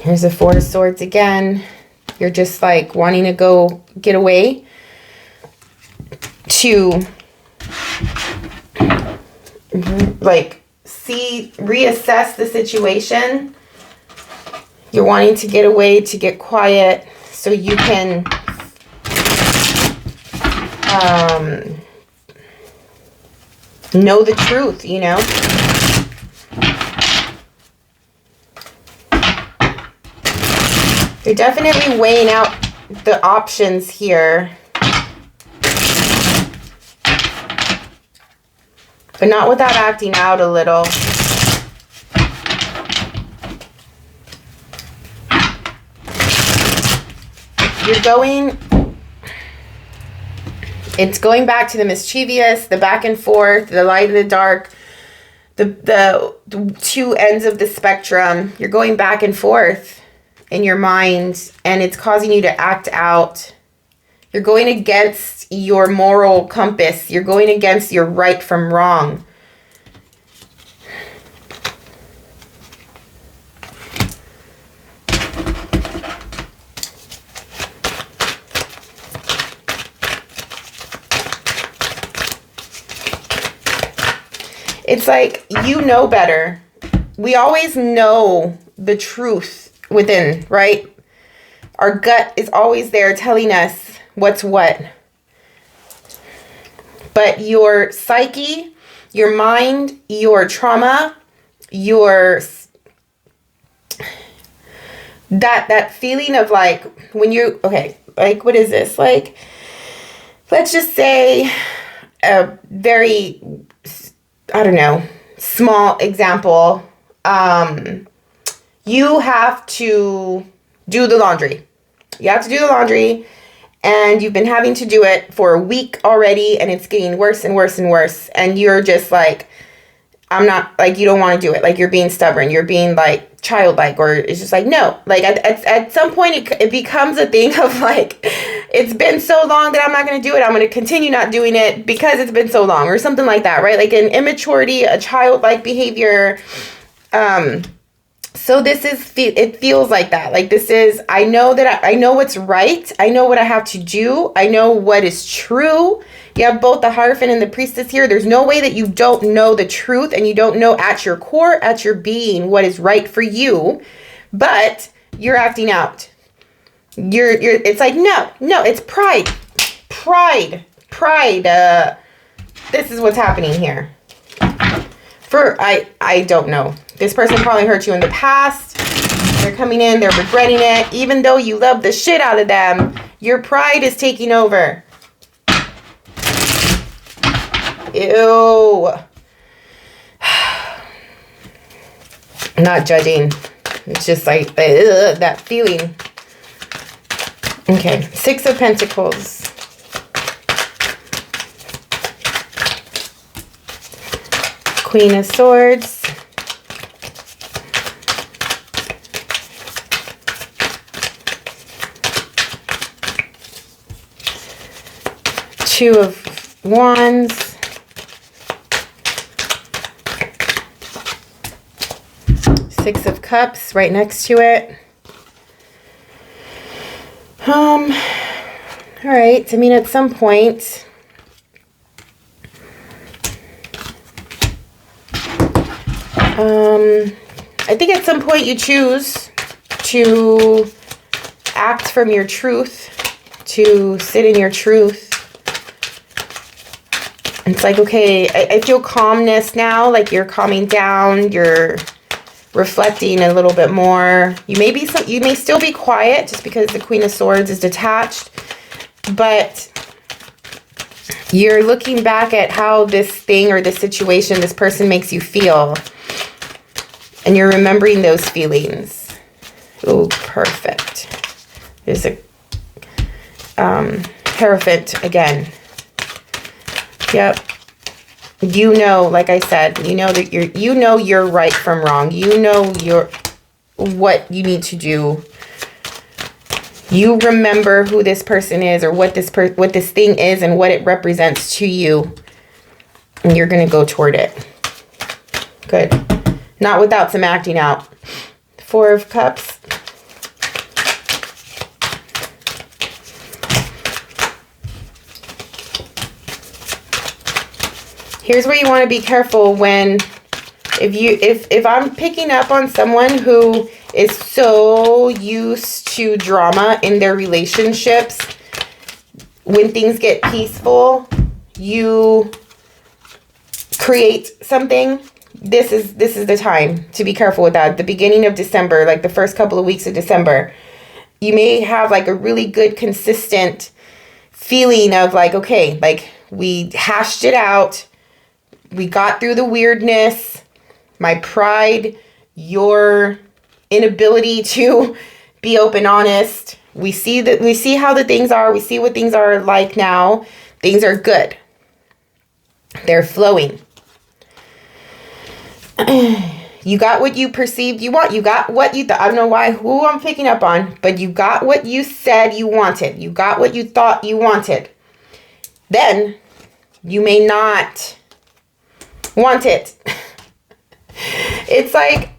Here's the Four of Swords again. You're just like wanting to go get away to like reassess the situation. You're wanting to get away, to get quiet so you can know the truth, you know? You're definitely weighing out the options here. But not without acting out a little. You're going... It's going back to the mischievous, the back and forth, the light and the dark, the two ends of the spectrum. You're going back and forth in your mind, and it's causing you to act out. You're going against your moral compass. You're going against your right from wrong. It's like, you know better. We always know the truth within, right? Our gut is always there telling us what's what. But your psyche, your mind, your trauma, your... That feeling of like, when you... Okay, like, what is this? Like, let's just say a very... I don't know, small example. You have to do the laundry. You have to do the laundry, and you've been having to do it for a week already, and it's getting worse and worse and worse. And you're just like, I'm not, like, you don't want to do it. Like, you're being stubborn. You're being, like, childlike, or it's just like, no. Like, at some point, it becomes a thing of, like, it's been so long that I'm not going to do it. I'm going to continue not doing it because it's been so long, or something like that, right? Like an immaturity, a childlike behavior. So this is, it feels like that. Like this is, I know that I know what's right. I know what I have to do. I know what is true. You have both the Hierophant and the Priestess here. There's no way that you don't know the truth and you don't know at your core, at your being, what is right for you, but you're acting out. It's like, no, it's pride. This is what's happening here. I don't know. This person probably hurt you in the past. They're coming in, they're regretting it. Even though you love the shit out of them, your pride is taking over. Ew. Not judging. It's just like, ugh, that feeling. Okay, 6 of Pentacles. Queen of Swords. Two of Wands. Six of Cups right next to it. All right. I mean, at some point, I think at some point you choose to act from your truth, to sit in your truth. It's like, okay, I feel calmness now, like you're calming down, you're reflecting a little bit more. You may still be quiet just because the Queen of Swords is detached, but you're looking back at how this thing or this situation, this person makes you feel, and you're remembering those feelings. Oh, perfect. There's a Hierophant again. Yep. You know, like I said, you know that you're right from wrong. You know what you need to do. You remember who this person is, or what this thing is and what it represents to you. And you're going to go toward it. Good. Not without some acting out. 4 of Cups. Here's where you want to be careful when, if I'm picking up on someone who is so used to drama in their relationships, when things get peaceful, you create something. This is the time to be careful with that. The beginning of December, like the first couple of weeks of December, you may have like a really good, consistent feeling of like, okay, like we hashed it out. We got through the weirdness, my pride, your inability to be open, honest. We see how the things are. We see what things are like now. Things are good. They're flowing. You got what you perceived you want. You got what you thought. I don't know who I'm picking up on, but you got what you said you wanted. You got what you thought you wanted. Then you may not want it. It's like,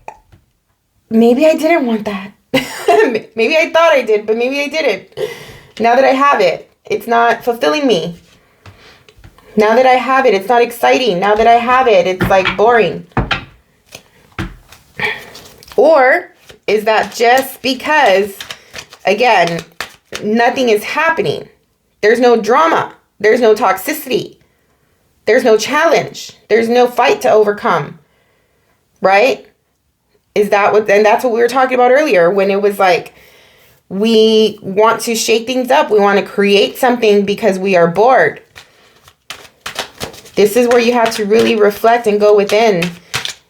maybe I didn't want that. Maybe I thought I did, but maybe I didn't. Now that I have it, it's not fulfilling me. Now that I have it, it's not exciting. Now that I have it, it's like boring. Or is that just because, again, nothing is happening? There's no drama. There's no toxicity. There's no challenge. There's no fight to overcome. Right? And that's what we were talking about earlier, when it was like, we want to shake things up. We want to create something because we are bored. This is where you have to really reflect and go within.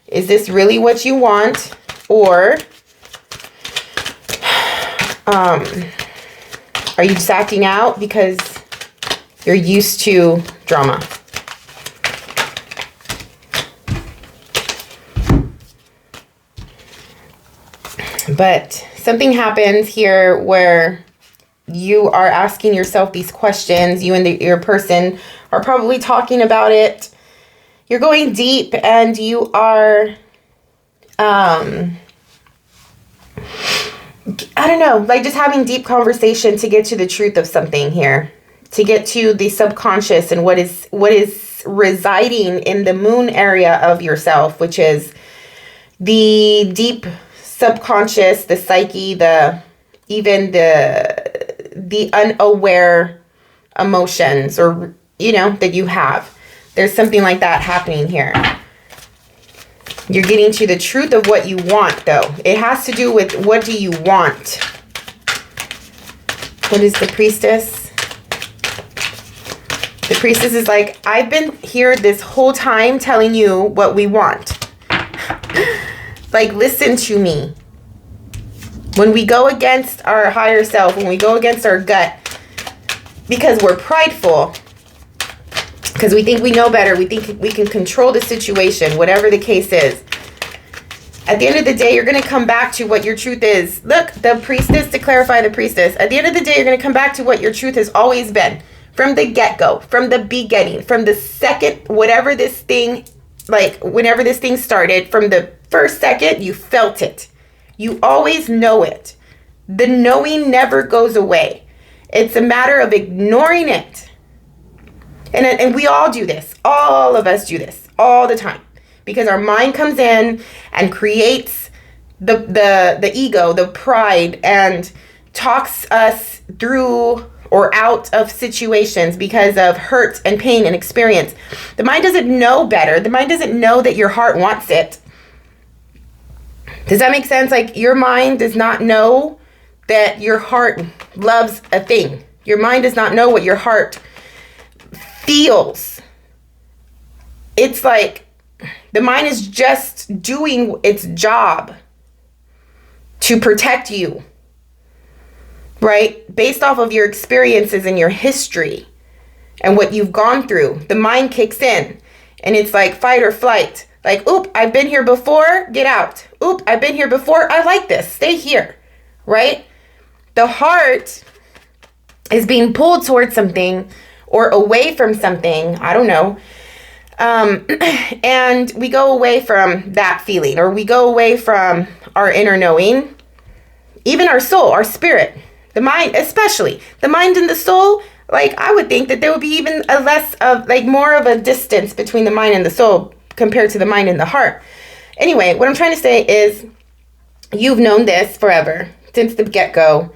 Is this really what you want? Or are you just acting out because you're used to drama? But something happens here where you are asking yourself these questions. You and your person are probably talking about it. You're going deep, and you are I don't know, like just having deep conversation to get to the truth of something here, to get to the subconscious and what is residing in the moon area of yourself, which is the deep subconscious, the psyche, even the unaware emotions, or that you have. There's something like that happening here. You're getting to the truth of what you want, though. It has to do with, what do you want? What is the Priestess? The Priestess is like, I've been here this whole time telling you what we want. Like, listen to me. When we go against our higher self, when we go against our gut, because we're prideful, because we think we know better, we think we can control the situation, whatever the case is. At the end of the day, you're going to come back to what your truth is. Look, the Priestess, to clarify the Priestess. At the end of the day, you're going to come back to what your truth has always been. From the get-go, from the beginning, from the second, whatever this thing, like whenever this thing started, from the first second, you felt it. You always know it. The knowing never goes away. It's a matter of ignoring it. And we all do this. All of us do this all the time. Because our mind comes in and creates the ego, the pride, and talks us through or out of situations because of hurt and pain and experience. The mind doesn't know better. The mind doesn't know that your heart wants it. Does that make sense? Like, your mind does not know that your heart loves a thing. Your mind does not know what your heart feels. It's like the mind is just doing its job to protect you, right? Based off of your experiences and your history and what you've gone through, the mind kicks in and it's like fight or flight. Like, oop, I've been here before, get out. Oop, I've been here before, I like this, stay here, right? The heart is being pulled towards something or away from something, I don't know. And we go away from that feeling, or we go away from our inner knowing, even our soul, our spirit, the mind, especially the mind and the soul. Like, I would think that there would be even a less of, like, more of a distance between the mind and the soul compared to the mind and the heart. Anyway, what I'm trying to say is, you've known this forever, since the get-go,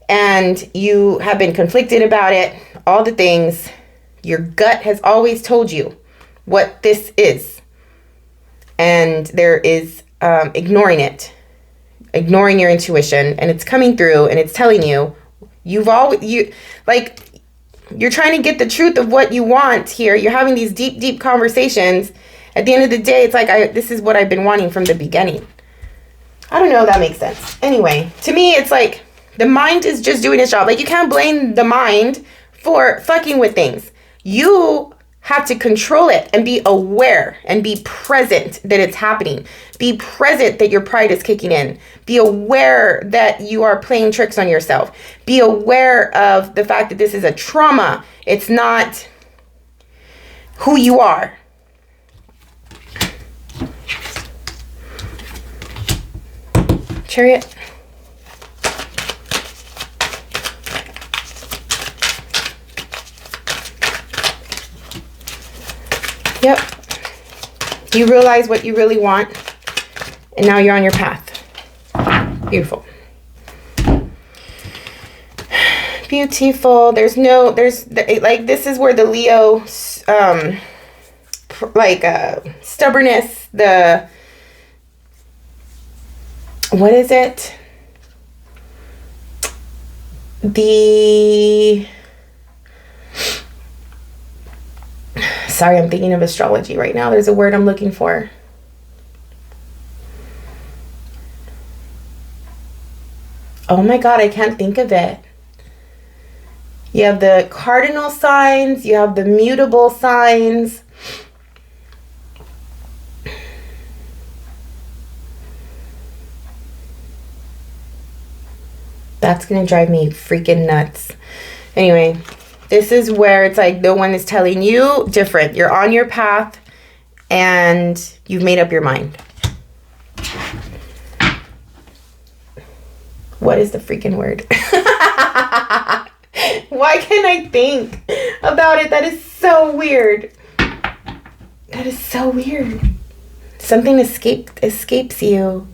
and you have been conflicted about it, all the things. Your gut has always told you what this is, and there is ignoring it, ignoring your intuition, and it's coming through and it's telling you, you're trying to get the truth of what you want here. You're having these deep conversations. At the end of the day, it's like, this is what I've been wanting from the beginning. I don't know if that makes sense. Anyway, to me, it's like the mind is just doing its job. Like, you can't blame the mind for fucking with things. You have to control it and be aware and be present that it's happening. Be present that your pride is kicking in. Be aware that you are playing tricks on yourself. Be aware of the fact that this is a trauma. It's not who you are. Chariot. Yep. You realize what you really want, and now you're on your path. Beautiful. Beautiful. There's like, this is where the Leo, stubbornness, what is it? Sorry, I'm thinking of astrology right now. There's a word I'm looking for. Oh my God, I can't think of it. You have the cardinal signs, you have the mutable signs. That's gonna drive me freaking nuts. Anyway, this is where it's like the one is telling you different. You're on your path and you've made up your mind. What is the freaking word? Why can't I think about it? That is so weird. That is so weird. Something escapes you.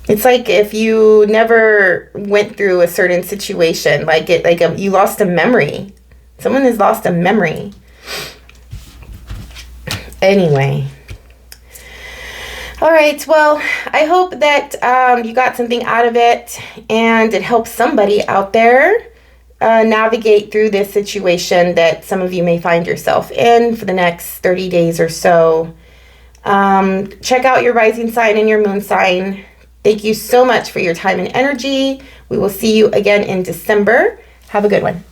It's like if you never went through a certain situation, you lost a memory. Someone has lost a memory. Anyway. All right. Well, I hope that you got something out of it and it helps somebody out there navigate through this situation that some of you may find yourself in for the next 30 days or so. Check out your rising sign and your moon sign. Thank you so much for your time and energy. We will see you again in December. Have a good one.